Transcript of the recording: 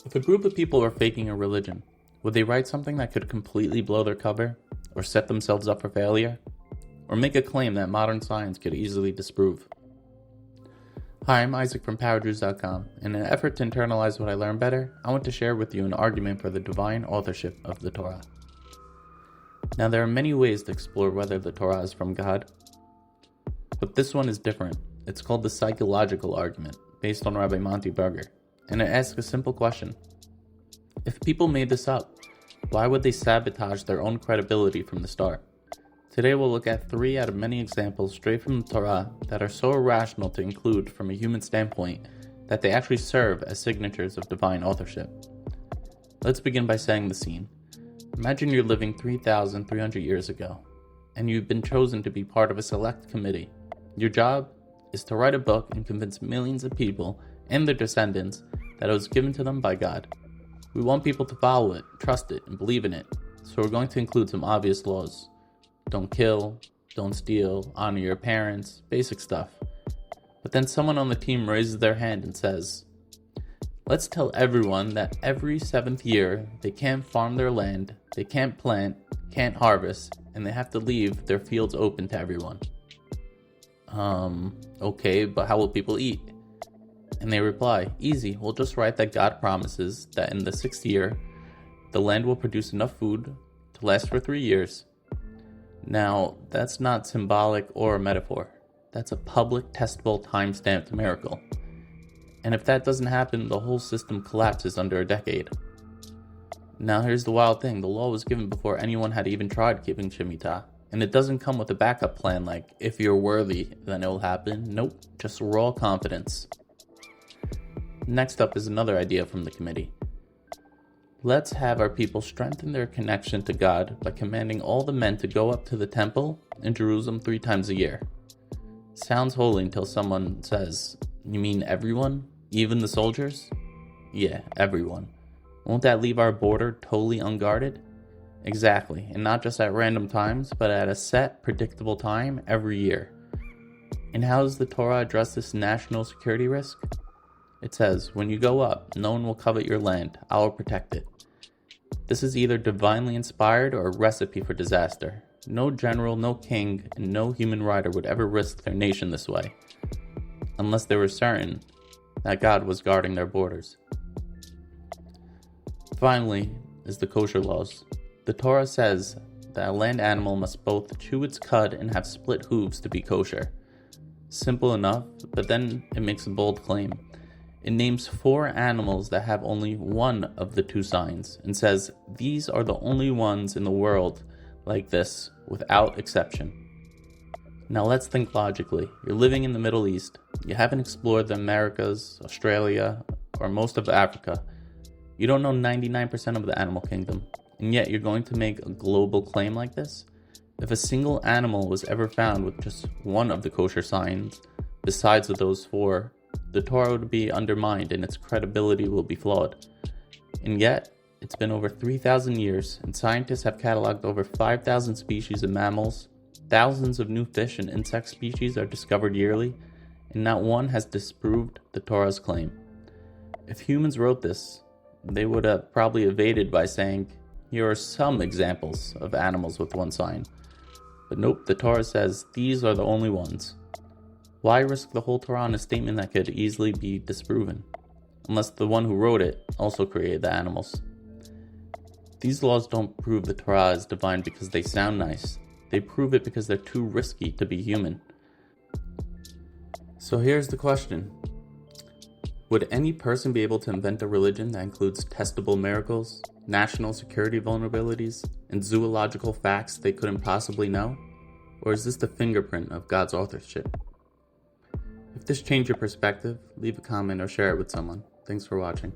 If a group of people were faking a religion, would they write something that could completely blow their cover, or set themselves up for failure, or make a claim that modern science could easily disprove? Hi, I'm Isaac from PowerJews.com. In an effort to internalize what I learned better, I want to share with you an argument for the divine authorship of the Torah. Now, there are many ways to explore whether the Torah is from God, but this one is different. It's called the psychological argument, based on Rabbi Monty Berger, and it asks a simple question. If people made this up, why would they sabotage their own credibility from the start? Today we'll look at 3 out of many examples straight from the Torah that are so irrational to include from a human standpoint that they actually serve as signatures of divine authorship. Let's begin by setting the scene. Imagine you're living 3,300 years ago, and you've been chosen to be part of a select committee. Your job is to write a book and convince millions of people and their descendants that it was given to them by God. We want people to follow it, trust it, and believe in it, so we're going to include some obvious laws. Don't kill, don't steal, honor your parents, basic stuff. But then someone on the team raises their hand and says, let's tell everyone that every 7th year they can't farm their land, they can't plant, can't harvest, and they have to leave their fields open to everyone. Okay, but how will people eat? And they reply, easy, we'll just write that God promises that in the 6th year, the land will produce enough food to last for 3 years. Now, that's not symbolic or a metaphor. That's a public, testable, time-stamped miracle. And if that doesn't happen, the whole system collapses under a decade. Now, here's the wild thing. The law was given before anyone had even tried giving Shemitah. And it doesn't come with a backup plan like, if you're worthy, then it will happen. Nope, just raw confidence. Next up is another idea from the committee. Let's have our people strengthen their connection to God by commanding all the men to go up to the temple in Jerusalem 3 times a year. Sounds holy until someone says, you mean everyone? Even the soldiers? Yeah, everyone. Won't that leave our border totally unguarded? Exactly, and not just at random times, but at a set, predictable time every year. And how does the Torah address this national security risk? It says, when you go up, no one will covet your land, I will protect it. This is either divinely inspired or a recipe for disaster. No general, no king, and no human rider would ever risk their nation this way, unless they were certain that God was guarding their borders. Finally, is the kosher laws. The Torah says that a land animal must both chew its cud and have split hooves to be kosher. Simple enough, but then it makes a bold claim. It names 4 animals that have only one of the 2 signs and says these are the only ones in the world like this, without exception. Now let's think logically. You're living in the Middle East. You haven't explored the Americas, Australia, or most of Africa. You don't know 99% of the animal kingdom, and yet you're going to make a global claim like this? If a single animal was ever found with just one of the kosher signs, besides of those 4, the Torah would be undermined and its credibility will be flawed. And yet, it's been over 3,000 years, and scientists have cataloged over 5,000 species of mammals, thousands of new fish and insect species are discovered yearly, and not one has disproved the Torah's claim. If humans wrote this, they would have probably evaded by saying, here are some examples of animals with one sign. But nope, the Torah says these are the only ones. Why risk the whole Torah on a statement that could easily be disproven? Unless the one who wrote it also created the animals. These laws don't prove the Torah is divine because they sound nice. They prove it because they're too risky to be human. So here's the question. Would any person be able to invent a religion that includes testable miracles, national security vulnerabilities, and zoological facts they couldn't possibly know? Or is this the fingerprint of God's authorship? If this changed your perspective, leave a comment or share it with someone. Thanks for watching.